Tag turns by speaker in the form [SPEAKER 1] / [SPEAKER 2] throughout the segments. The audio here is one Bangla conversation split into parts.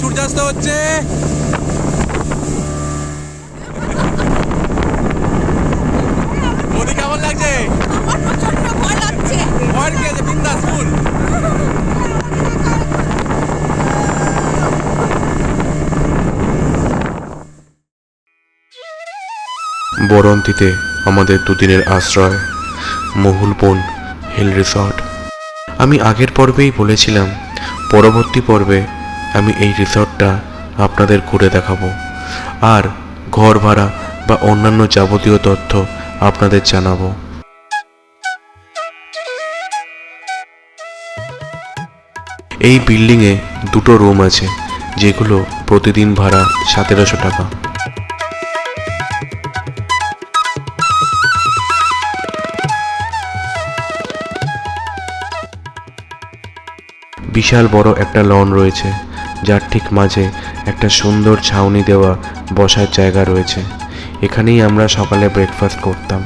[SPEAKER 1] সূর্যাস্ত হচ্ছে। নদী কেমন লাগছে? ভয় কি আছে? বিন্দাস ফুল।
[SPEAKER 2] বরন্তিতে আমাদের দুদিনের আশ্রয়, মহুলবন হিল রিসর্ট। আমি আগের পর্বেই বলেছিলাম পরবর্তী পর্বে আমি এই রিসর্টটা আপনাদের ঘুরে দেখাবো আর ঘর ভাড়া বা অন্যান্য যাবতীয় তথ্য আপনাদের জানাবো। এই বিল্ডিংয়ে দুটো রুম আছে, যেগুলো প্রতিদিন ভাড়া 1700 টাকা। বিশাল বড় একটা লন রয়েছে, যার ঠিক মাঝে একটা সুন্দর ছাউনি দেওয়া বসার জায়গা রয়েছে। এখানেই আমরা সকালে ব্রেকফাস্ট করতাম।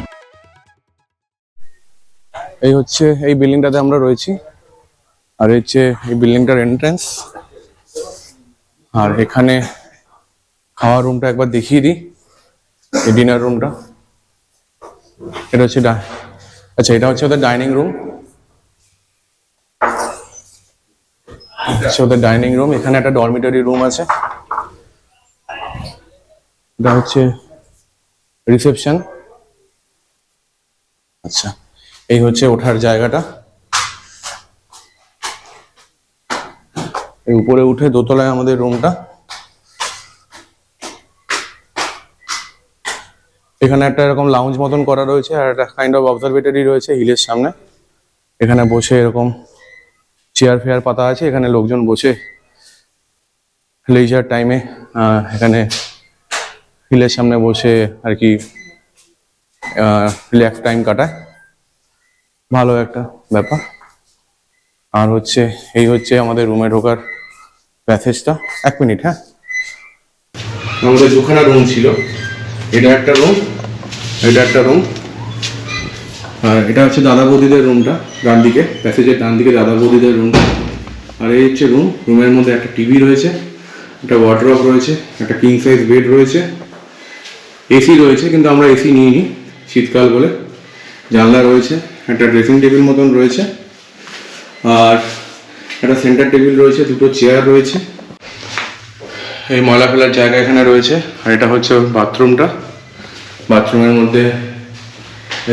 [SPEAKER 1] এই হচ্ছে এই বিল্ডিংটাতে আমরা রয়েছি, আর হচ্ছে এই বিল্ডিংটার এন্ট্রান্স। আর এখানে খাওয়ার রুমটা একবার দেখিয়ে দিই, এই ডিনার রুমটা। এটা হচ্ছে আচ্ছা, এটা হচ্ছে ওদের ডাইনিং রুম। ওদের ডাইনিং রুম, এখানে একটা ডরমিটরি রুম আছে। এটা হচ্ছে রিসেপশন। আচ্ছা, এই হচ্ছে ওঠার জায়গাটা। এই উপরে উঠে দোতলায় আমাদের রুমটা। এখানে একটা এরকম লাউঞ্জ মতন করা রয়েছে, আর একটা কাইন্ড অফ অবজারভেটরি রয়েছে হিলের সামনে। এখানে বসে এরকম চেয়ার ফেয়ার পাতা আছে, এখানে লোকজন বসে লেজার টাইমে এখানে হিলের সামনে বসে আর কি রিল্যাক্স টাইম কাটায়। ভালো একটা ব্যাপার। আর হচ্ছে এই হচ্ছে আমাদের রুমে ঢোকার প্যাসেজটা। এক মিনিট, হ্যাঁ। আমাদের দুখানা রুম ছিল, এটা একটা রুম, এটা একটা রুম। আর এটা হচ্ছে দাদা বৌদিদের রুমটা, ডান দিকে প্যাসেজের ডান দিকে দাদা বৌদিদের রুমটা। আর এই হচ্ছে রুম। রুমের মধ্যে একটা টিভি রয়েছে, একটা ওয়ার্ডরোব রয়েছে, একটা কিং সাইজ বেড রয়েছে, এসি রয়েছে, কিন্তু আমরা এসি নিইনি শীতকাল বলে। জানলা রয়েছে, একটা ড্রেসিং টেবিল মতন রয়েছে, আর একটা সেন্টার টেবিল রয়েছে, দুটো চেয়ার রয়েছে। এই ময়লা ফেলার জায়গা এখানে রয়েছে। আর এটা হচ্ছে বাথরুমটা। বাথরুমের মধ্যে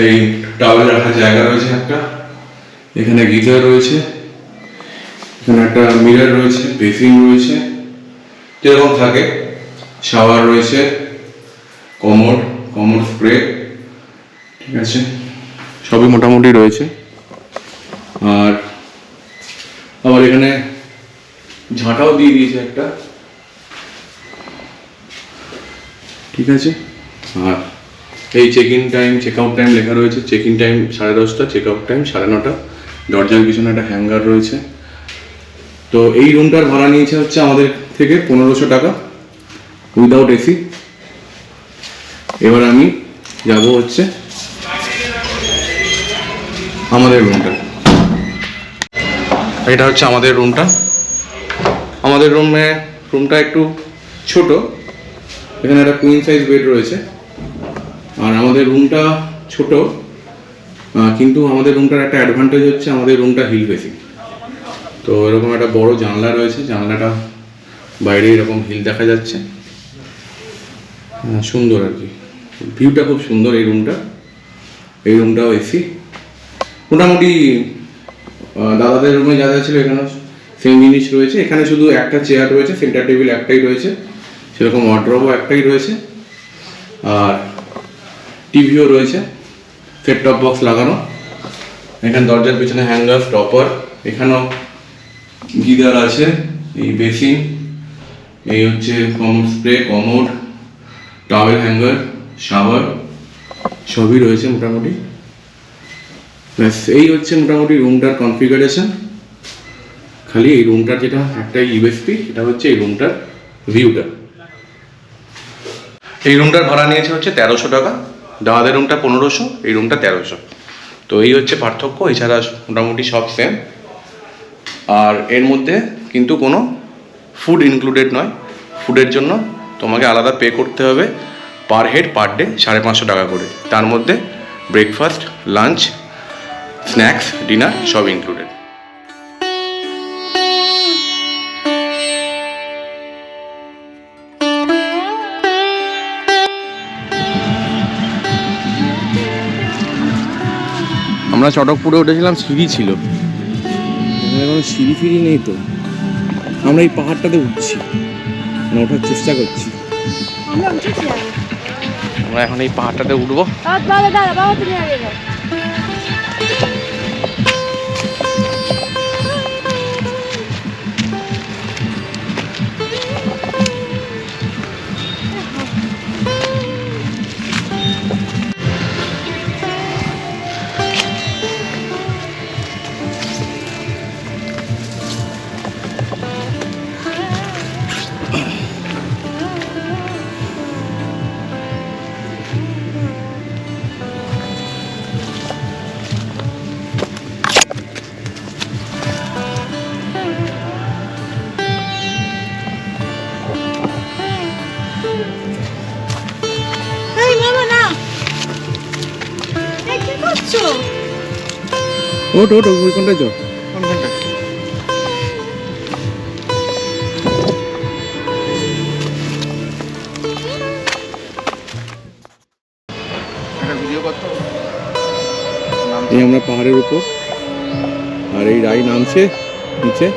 [SPEAKER 1] এই টাওয়েল রাখার জায়গা রয়েছে একটা, এখানে গিজার রয়েছে, এখানে একটা মিরর রয়েছে, বেসিন রয়েছে যেরকম থাকে, শাওয়ার রয়েছে, কমোড স্প্রে, ঠিক আছে, সবই মোটামুটি রয়েছে। আর আবার এখানে ঝাঁটাও দিয়ে দিয়েছে একটা, ঠিক আছে। আর এই check in time check out time লেখা রয়েছে। Check in time 10:30, check out time 9:30। দরজার পিছনে একটা হ্যাঙ্গার রয়েছে। তো এই রুমটার ভাড়া নিয়েছে হচ্ছে আমাদের থেকে 1500 টাকা উইদাউট এসি। এবার আমি যাব হচ্ছে আমাদের রুমটা। এটা হচ্ছে আমাদের রুমটা। আমাদের রুমটা একটু ছোট, এখানে একটা কুইন সাইজ বেড রয়েছে। আর আমাদের রুমটা ছোট, কিন্তু আমাদের রুমটার একটা অ্যাডভান্টেজ হচ্ছে আমাদের রুমটা হিল ফেসিং। তো এরকম একটা বড় জানলা রয়েছে, জানলাটা বাইরে এরকম হিল দেখা যাচ্ছে, সুন্দর আর কি, ভিউটা খুব সুন্দর এই রুমটাও এসি। মোটামুটি দাদাদের রুমে যা যা ছিল এখানে সেম জিনিস রয়েছে। এখানে শুধু একটা চেয়ার রয়েছে, সেন্টার টেবিল একটাই রয়েছে, সেরকম ওয়ার্ডরোবও একটাই রয়েছে, আর টিভিও রয়েছে, সেট টপ বক্স লাগানো। এখানে দরজার পিছনে হ্যাঙ্গার, স্টপার, এখানেও গিজার আছে, এই বেসিন, এই হচ্ছে commode spray, commode, towel hanger, shower, সবই রয়েছে মোটামুটি। ব্যাস, এই হচ্ছে মোটামুটি রুমটার কনফিগারেশন। খালি এই রুমটার যেটা একটা ইউএসপি, এটা হচ্ছে এই রুমটার ভিউটা। এই রুমটার ভাড়া নিয়েছে হচ্ছে 1300 টাকা। দাদাদের রুমটা 1500, এই রুমটা 1300। তো এই হচ্ছে পার্থক্য, এছাড়া মোটামুটি সব সেম। আর এর মধ্যে কিন্তু কোনো ফুড ইনক্লুডেড নয়। ফুডের জন্য তোমাকে আলাদা পে করতে হবে পার হেড পার ডে 550 টাকা করে। তার মধ্যে ব্রেকফাস্ট, লাঞ্চ, স্ন্যাক্স, ডিনার সব ইনক্লুডেড। আমরা চটকপুরে উঠেছিলাম, সিঁড়ি ছিল, এখানে কোনো সিঁড়ি ফিরি নেই তো। আমরা এই পাহাড়টাতে উঠছি, মানে ওঠার চেষ্টা করছি। আমরা এখন এই পাহাড়টাতে উঠবো। ওঠ ওঠ, ওই কোনটায় চল। এই আমরা পাহাড়ের উপর, আর এই রাই নামছে নিচে।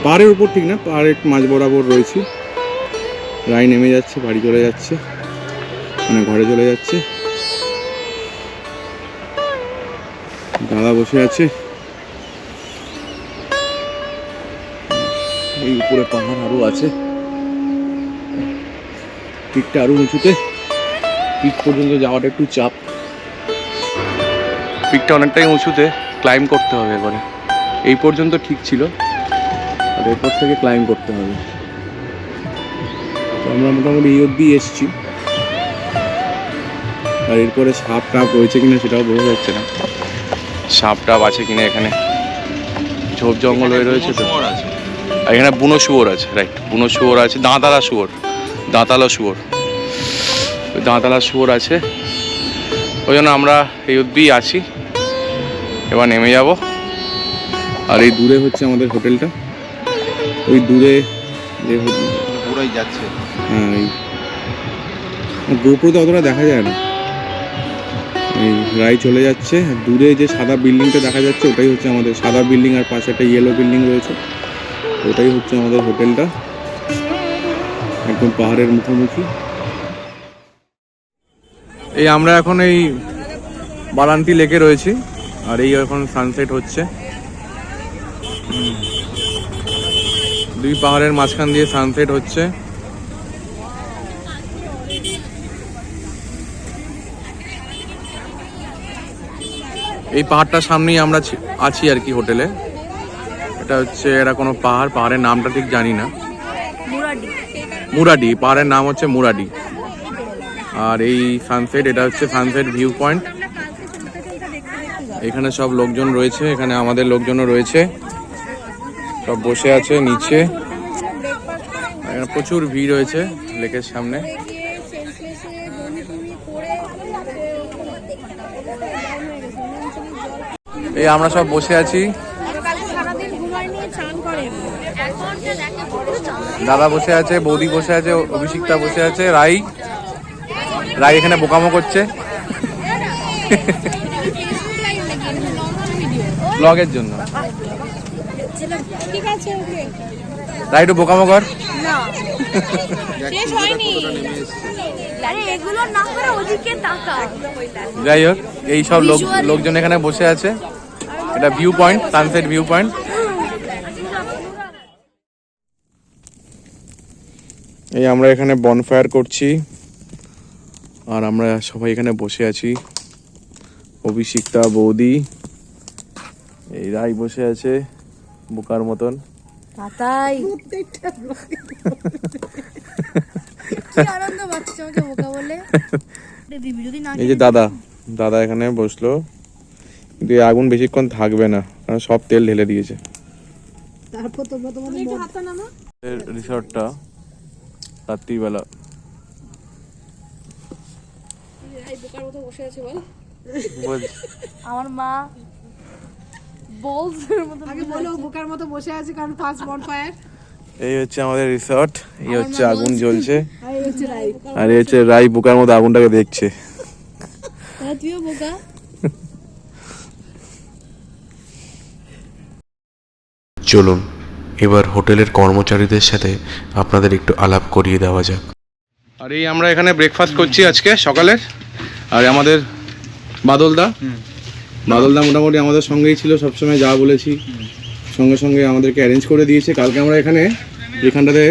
[SPEAKER 1] পাহাড়ের উপর ঠিক না, পাহাড়ের মাঝ বরাবর রয়েছি। রাই নেমে যাচ্ছে, বাড়ি চলে যাচ্ছে, মানে ঘরে চলে যাচ্ছে। দাদা বসে আছে। এই উপরে পাহাড় আরো আছে, পিকটা আরো উঁচুতে। পিক পর্যন্ত যাওয়াটা একটু চাপ, পিকটা অনেকটাই উঁচুতে, ক্লাইম্ব করতে হবে এবারে। এই পর্যন্ত ঠিক ছিল, আর এরপর থেকে ক্লাইম্ব করতে হবে। তো আমরা মোটামুটি এই অবধি এসছি, আর এরপরে সাপ টাপ রয়েছে কিনা সেটাও বোঝা যাচ্ছে না। সাপ টাপ আছে কিনা, এখানে ঝোপ জঙ্গল হয়ে রয়েছে তো। আর এখানে বুনো শুয়োর আছে, রাইট, বুনো শুয়োর আছে, দাঁতালা শুয়োর, দাঁতালা শুয়োর, দাঁতালা শুয়োর আছে। ওই জন্য আমরা এই অবধি আছি, এবার নেমে যাব। আর এই দূরে হচ্ছে আমাদের হোটেলটা, ওই দূরে যে পুরোই যাচ্ছে। হ্যাঁ, এই গোপ্রোতে অতটা দেখা যায় না। এই রাই চলে যাচ্ছে, দূরে যে সাদা বিল্ডিংটা দেখা যাচ্ছে ওটাই হচ্ছে আমাদের সাদা বিল্ডিং, আর পাশে একটা ইয়েলো বিল্ডিং রয়েছে, ওটাই হচ্ছে আমাদের হোটেলটা, একদম পাহাড়ের মুখোমুখি। এই আমরা এখন এই বারান্তি লেকে রয়েছি, আর এই এখন সানসেট হচ্ছে। দুই পাহাড়ের মাঝখান দিয়ে সানসেট হচ্ছে। এই পাহাড়টার সামনেই আমরা আছি আর কি হোটেলে। এটা হচ্ছে, এটা কোনো পাহাড়, পাহাড়ের নামটা ঠিক জানি না। মুরাডি, পাহাড়ের নাম হচ্ছে মুরাডি। আর এই সানসেট, এটা হচ্ছে সানসেট ভিউ পয়েন্ট। এখানে সব লোকজন রয়েছে, এখানে আমাদের লোকজনও রয়েছে, সব বসে আছে নিচে। এখানে প্রচুর ভিড় রয়েছে লেকের সামনে। এই আমরা সব বসে আছি, দাদা বসে আছে, বৌদি বসে আছে, অভিষিক্তা বসে আছে, রাই রাই এখানে বোকামো করছে ব্লগের জন্য। রাই একটু বোকামো কর। যাই হোক, এই সব লোকজন এখানে বসে আছে। এটা view point, sunset view point. এই আমরা এখানে বনফায়ার করছি, আর আমরা সবাই এখানে বসে আছি। অভিষিক্তা, বৌদি, এই রাই বসে আছে বোকার মতন। এই যে দাদা, দাদা এখানে বসলো, কিন্তু এই আগুন বেশিক্ষণ থাকবে না, কারণ সব তেল ঢেলে দিয়েছে। রিসর্টটা রাত্রিবেলা
[SPEAKER 3] বোকার মতো বসে আছে বল।
[SPEAKER 4] আমার মা বলসের মতো
[SPEAKER 3] আগে বলো বোকার মতো বসে আছে কারণ ফার্স্ট বনফায়ার।
[SPEAKER 1] এই হচ্ছে আমাদের রিসর্ট, এই হচ্ছে আগুন জ্বলছে,
[SPEAKER 3] আর এই হচ্ছে রাই।
[SPEAKER 1] আর এই হচ্ছে রাই বোকার মতো আগুনটাকে দেখছে।
[SPEAKER 4] তুইও বোকা।
[SPEAKER 2] চলুন এবার হোটেলের কর্মচারীদের সাথে আপনাদের একটু আলাপ করিয়ে দেওয়া যাক।
[SPEAKER 1] আর এই আমরা এখানে ব্রেকফাস্ট করছি আজকে সকালের। আর আমাদের বাদলদা মোটামুটি আমাদের সঙ্গেই ছিল সবসময়, যা বলেছি সঙ্গে সঙ্গে আমাদেরকে অ্যারেঞ্জ করে দিয়েছে। কালকে আমরা এখানটাতে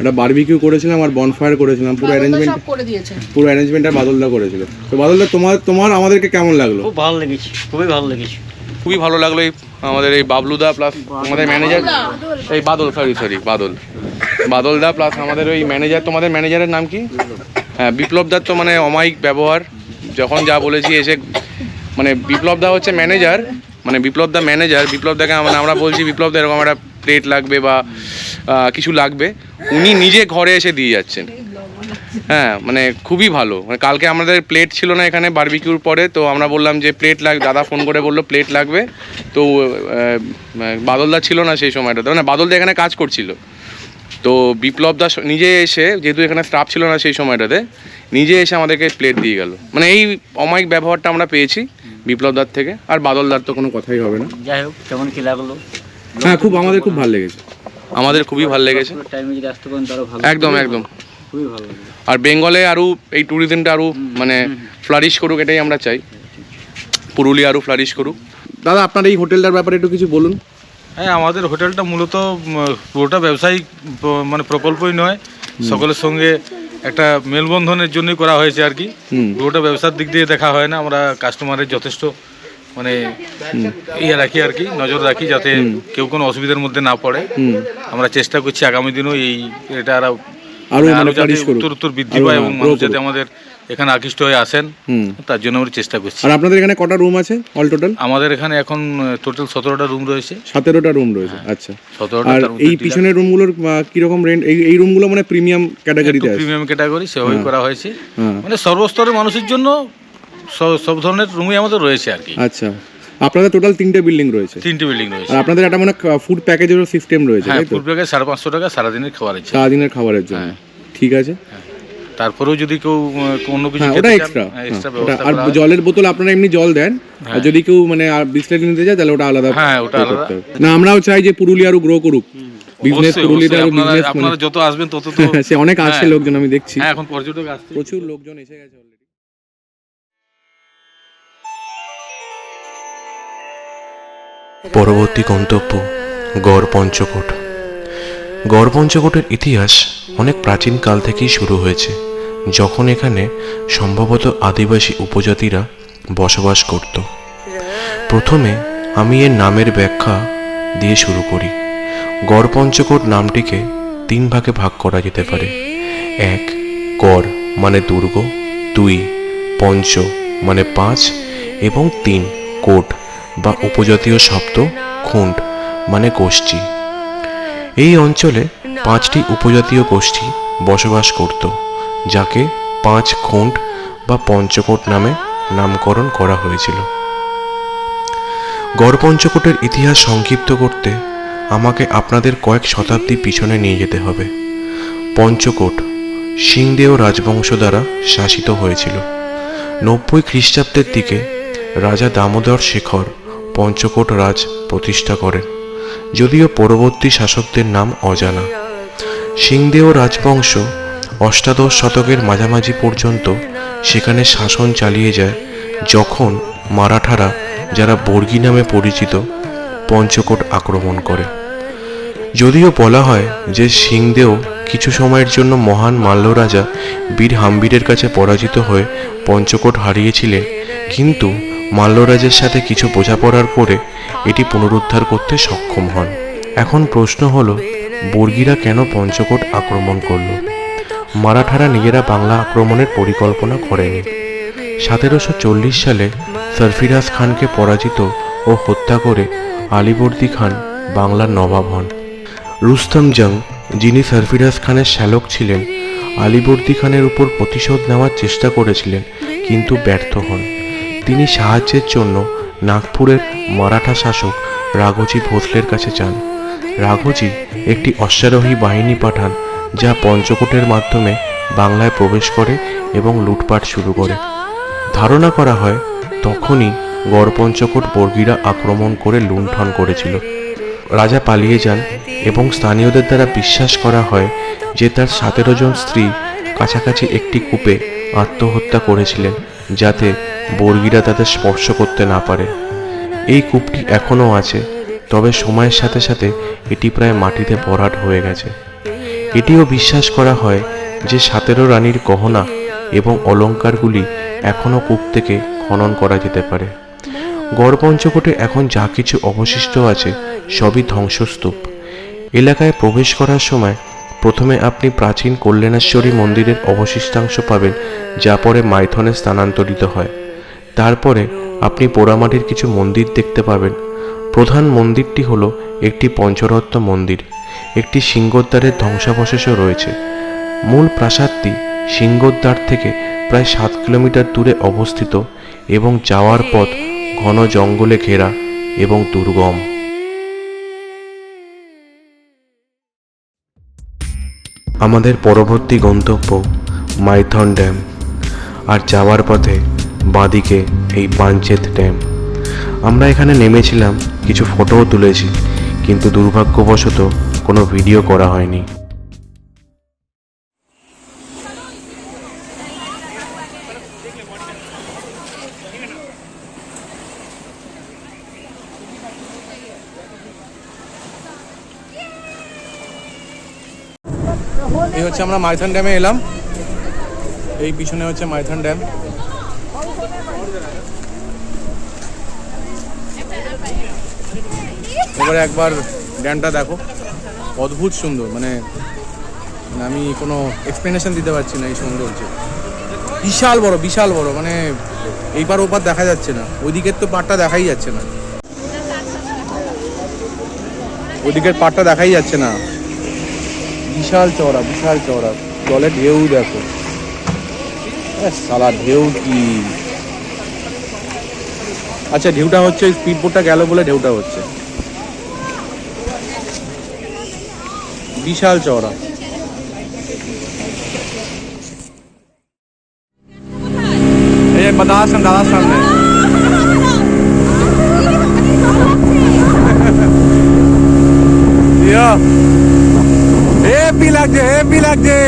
[SPEAKER 1] একটা বারবিকিউ করেছিলাম আর বনফায়ার করেছিলাম, পুরো অ্যারেঞ্জমেন্টটা বাদলদা করেছিল। তো বাদলদা তোমার আমাদেরকে কেমন লাগলো?
[SPEAKER 5] খুব ভালো লেগেছে, খুবই ভালো লেগেছে।
[SPEAKER 1] খুবই ভালো লাগলো। এই আমাদের এই বাবলুদা প্লাস আমাদের ম্যানেজার, এই বাদলদা প্লাস আমাদের ওই ম্যানেজার, তোমাদের ম্যানেজারের নাম কি? হ্যাঁ, বিপ্লবদার তো মানে অমায়িক ব্যবহার, যখন যা বলেছি এসে মানে বিপ্লবদা হচ্ছে ম্যানেজার, মানে বিপ্লবদাকে মানে আমরা বলছি বিপ্লবদা এরকম একটা প্লেট লাগবে বা কিছু লাগবে, উনি নিজে ঘরে এসে দিয়ে যাচ্ছেন। হ্যাঁ, মানে খুবই ভালো। মানে কালকে আমাদের প্লেট ছিল না এখানে বারবিকিউর পরে, তো আমরা বললাম যে প্লেট লাগবে, দাদা ফোন করে বললো প্লেট লাগবে। তো বাদলদা ছিল না সেই সময়টাতে, মানে বাদলদা এখানে কাজ করছিল। তো বিপ্লবদা নিজে এসে, যেহেতু এখানে স্টাফ ছিল না সেই সময়টাতে, নিজে এসে আমাদেরকে প্লেট দিয়ে গেল। মানে এই অমায়িক ব্যবহারটা আমরা পেয়েছি বিপ্লবদার থেকে। আর বাদলদার তো কোনো কথাই হবে না।
[SPEAKER 5] যাই হোক, কেমন কি লাগলো?
[SPEAKER 1] হ্যাঁ, আমাদের খুব ভালো লেগেছে, আমাদের খুবই ভালো লেগেছে।
[SPEAKER 5] টাইমে যদি আসতে পারেন তারও ভালো।
[SPEAKER 1] একদম
[SPEAKER 5] খুবই ভালো লাগলো।
[SPEAKER 1] আর বেঙ্গলে আরও এই ট্যুরিজমটা আরও মানে ফ্লারিশ করুক, এটাই আমরা চাই, পুরুলিয়া আরও ফ্লারিশ করুক। দাদা, আপনার এই হোটেলটার ব্যাপারে একটু কিছু বলুন।
[SPEAKER 6] হ্যাঁ, আমাদের হোটেলটা মূলত পুরোটা ব্যবসায়িক মানে প্রকল্পই নয়, সকলের সঙ্গে একটা মেলবন্ধনের জন্যই করা হয়েছে আর কি। পুরোটা ব্যবসার দিক দিয়ে দেখা হয় না, আমরা কাস্টমারের যথেষ্ট মানে ইয়ে রাখি আর কি, নজর রাখি যাতে কেউ কোনো অসুবিধার মধ্যে না পড়ে। আমরা চেষ্টা করছি আগামী দিনও এটা আরো যাতে উত্তর বৃদ্ধি পায় এবং মানুষ যাতে আমাদের এখানে আকৃষ্ট হয়ে আসেন, তার জন্য আমরা চেষ্টা করছি।
[SPEAKER 1] আর আপনাদের এখানে কটা রুম আছে অল টোটাল?
[SPEAKER 6] আমাদের এখানে এখন টোটাল 17টা রুম রয়েছে।
[SPEAKER 1] 17টা রুম রয়েছে, আচ্ছা।
[SPEAKER 6] 17টা।
[SPEAKER 1] আর এই পিছনের রুমগুলোর কিরকম রেন্ট? এই রুমগুলো মানে প্রিমিয়াম ক্যাটাগরিতে আছে?
[SPEAKER 6] প্রিমিয়াম ক্যাটাগরি সেভাবে করা হয়েছে, মানে সর্বস্তরের মানুষের জন্য সব ধরনের রুমই আমাদের রয়েছে আর কি।
[SPEAKER 1] আচ্ছা, আপনাদের টোটাল 3টে বিল্ডিং রয়েছে?
[SPEAKER 6] 3টে বিল্ডিং রয়েছে।
[SPEAKER 1] আর আপনাদের একটা মানে ফুড প্যাকেজেরও সিস্টেম রয়েছে?
[SPEAKER 6] হ্যাঁ, ফুড প্যাকেজ 550 টাকা সারাদিনের খাবারের জন্য।
[SPEAKER 1] সারাদিনের খাবারের জন্য, ঠিক আছে।
[SPEAKER 6] তারপরেও যদি কেউ অন্য কিছু
[SPEAKER 1] ওটা এক্সট্রা
[SPEAKER 6] ব্যবস্থা
[SPEAKER 1] আর জলের বোতল আপনারা এমনি জল দেন, আর যদি কেউ মানে বিসলেরি নিতে যায় তাহলে ওটা আলাদা।
[SPEAKER 6] হ্যাঁ, ওটা আলাদা।
[SPEAKER 1] না, আমরাও চাই যে পুরুলিয়া আরো গ্রো করুক, বিজনেস পুরুলিয়াতে আরো বিজনেস।
[SPEAKER 6] আপনারা যত আসবেন তত তো
[SPEAKER 1] সে অনেক আসছে লোকজন, আমি দেখছি।
[SPEAKER 6] হ্যাঁ, এখন পর্যটক আসছে,
[SPEAKER 1] প্রচুর লোকজন এসে গেছে অলরেডি।
[SPEAKER 2] পরবর্তী গন্তব্য গড় পঞ্চকোট। গড় পঞ্চকোটের ইতিহাস অনেক প্রাচীন কাল থেকেই শুরু হয়েছে, যখন এখানে সম্ভবত আদিবাসী উপজাতিরা বসবাস করত। প্রথমে আমি এর নামের ব্যাখ্যা দিয়ে শুরু করি। গড় পঞ্চকোট নামটিকে 3 ভাগে ভাগ করা যেতে পারে। 1, গড় মানে দুর্গ, 2, পঞ্চ মানে 5 এবং 3, কোট বা উপজাতীয় শব্দ খুন্ড মানে গোষ্ঠী। এই অঞ্চলে 5টি উপজাতীয় গোষ্ঠী বসবাস করত, যাকে 5 খুন্ড বা পঞ্চকোট নামে নামকরণ করা হয়েছিল। গড় পঞ্চকোটের ইতিহাস সংক্ষিপ্ত করতে আমাকে আপনাদের কয়েক শতাব্দী পিছনে নিয়ে যেতে হবে। পঞ্চকোট সিংদেও রাজবংশ দ্বারা শাসিত হয়েছিল। 90 খ্রিস্টাব্দের দিকে রাজা দামোদর শেখর পঞ্চকোট রাজ প্রতিষ্ঠা করেন, যদিও পরবর্তী শাসকদের নাম অজানা। সিংদেও রাজবংশ অষ্টাদশ শতকের মাঝামাঝি পর্যন্ত সেখানে শাসন চালিয়ে যায়, যখন মারাঠারা, যারা বর্গী নামে পরিচিত, পঞ্চকোট আক্রমণ করে। যদিও বলা হয় যে সিংদেও কিছু সময়ের জন্য মহান মাল্য রাজা বীর হাম্বিরের কাছে পরাজিত হয়ে পঞ্চকোট হারিয়েছিলেন, কিন্তু মাল্যরাজের সাথে কিছু বোঝাপড়ার পরে এটি পুনরুদ্ধার করতে সক্ষম হন। এখন প্রশ্ন হলো, বর্গীরা কেন পঞ্চকোট আক্রমণ করল? মারাঠারা নিজেরা বাংলা আক্রমণের পরিকল্পনা করেনি। 1740 সালে সরফিরাজ খানকে পরাজিত ও হত্যা করে আলীবর্দী খান বাংলার নবাব হন। রুস্তম জং যিনি সারফিরাজ খানের শ্যালক ছিলেন, আলীবর্দী খানের উপর প্রতিশোধ নেওয়ার চেষ্টা করেছিলেন কিন্তু ব্যর্থ হন। তিনি সাহায্যের জন্য নাগপুরের মারাঠা শাসক রাঘোজি ভোসলের কাছে যান। রাঘোজি একটি অশ্বারোহী বাহিনী পাঠান যা পঞ্চকোটের মাধ্যমে বাংলায় প্রবেশ করে এবং লুটপাট শুরু করে। ধারণা করা হয় তখনই গড়পঞ্চকোট বর্গীরা আক্রমণ করে লুণ্ঠন করেছিল। রাজা পালিয়ে যান এবং স্থানীয়দের দ্বারা বিশ্বাস করা হয় যে তার 17 জন স্ত্রী কাছাকাছি একটি কূপে আত্মহত্যা করেছিলেন যাতে বর্গীরা তাদের স্পর্শ করতে না পারে। এই কূপটি এখনও আছে, তবে সময়ের সাথে সাথে এটি প্রায় মাটিতে ভরাট হয়ে গেছে। এটিও বিশ্বাস করা হয় যে 17 রানীর গহনা এবং অলংকারগুলি এখনও কূপ থেকে খনন করা যেতে পারে। গড়পঞ্চকোটে এখন যা কিছু অবশিষ্ট আছে সবই ধ্বংসস্তূপ। এলাকায় প্রবেশ করার সময় প্রথমে আপনি প্রাচীন কল্যাণেশ্বরী মন্দিরের অবশিষ্টাংশ পাবেন, যা পরে মাইথনে স্থানান্তরিত হয়। তারপরে আপনি পোড়ামাটির কিছু মন্দির দেখতে পাবেন। প্রধান মন্দিরটি হলো একটি পঞ্চরত্ন মন্দির। একটি সিংহদ্বারের ধ্বংসাবশেষও রয়েছে। মূল প্রাসাদটি সিংহদ্বার থেকে প্রায় 7 কিলোমিটার দূরে অবস্থিত এবং যাওয়ার পথ ঘন জঙ্গলে ঘেরা এবং দুর্গম। আমাদের পরবর্তী গন্তব্য মাইথন ড্যাম, আর যাওয়ার পথে বাঁদিকে এই পাঞ্চেত ড্যাম। আমরা এখানে নেমেছিলাম, কিছু ফটোও তুলেছি, কিন্তু দুর্ভাগ্যবশত কোনো ভিডিও করা হয়নি।
[SPEAKER 1] এই হচ্ছে আমরা মাইথন ড্যামে এলাম। এই পিছনে হচ্ছে মাইথন ড্যাম। এবারে একবার ড্যামটা দেখো, অদ্ভুত সুন্দর। মানে আমি কোনো এক্সপ্লেনেশন দিতে পারছি না এই সৌন্দর্য। বিশাল বড়, বিশাল বড়, মানে এইবার ওপার দেখা যাচ্ছে না, ওইদিকের তো পাড়টা দেখাই যাচ্ছে না, ওইদিকের পাড়টা দেখাই যাচ্ছে না। বিশাল চওড়া, বিশাল চওড়া। জলে ঢেউ দেখো, সালা ঢেউ কি! আচ্ছা, ঢেউটা হচ্ছে ওই স্পিড বোটটা গেল বলে ঢেউটা হচ্ছে। বিশাল চওড়া। এই যে দাদার সামনে হেপি লাগছে, হেপি লাগছে,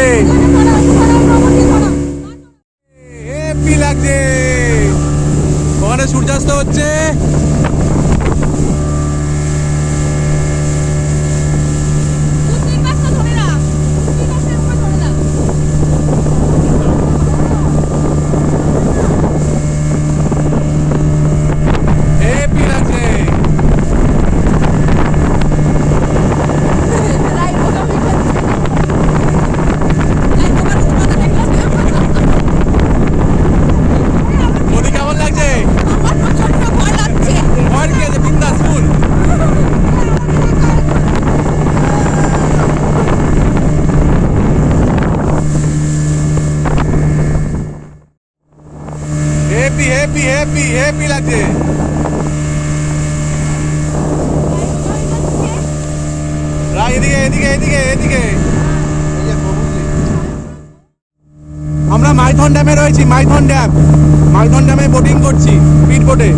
[SPEAKER 1] হেপি লাগছে। ওখানে সূর্যাস্ত হচ্ছে। হেপি লাগছে। হেপি হেপি হেপি লাগছে। এদিকে এদিকে এদিকে এদিকে। আমরা মাইথন ড্যামে রয়েছি। মাইথন ড্যামে বোটিং করছি, স্পিড বোটে।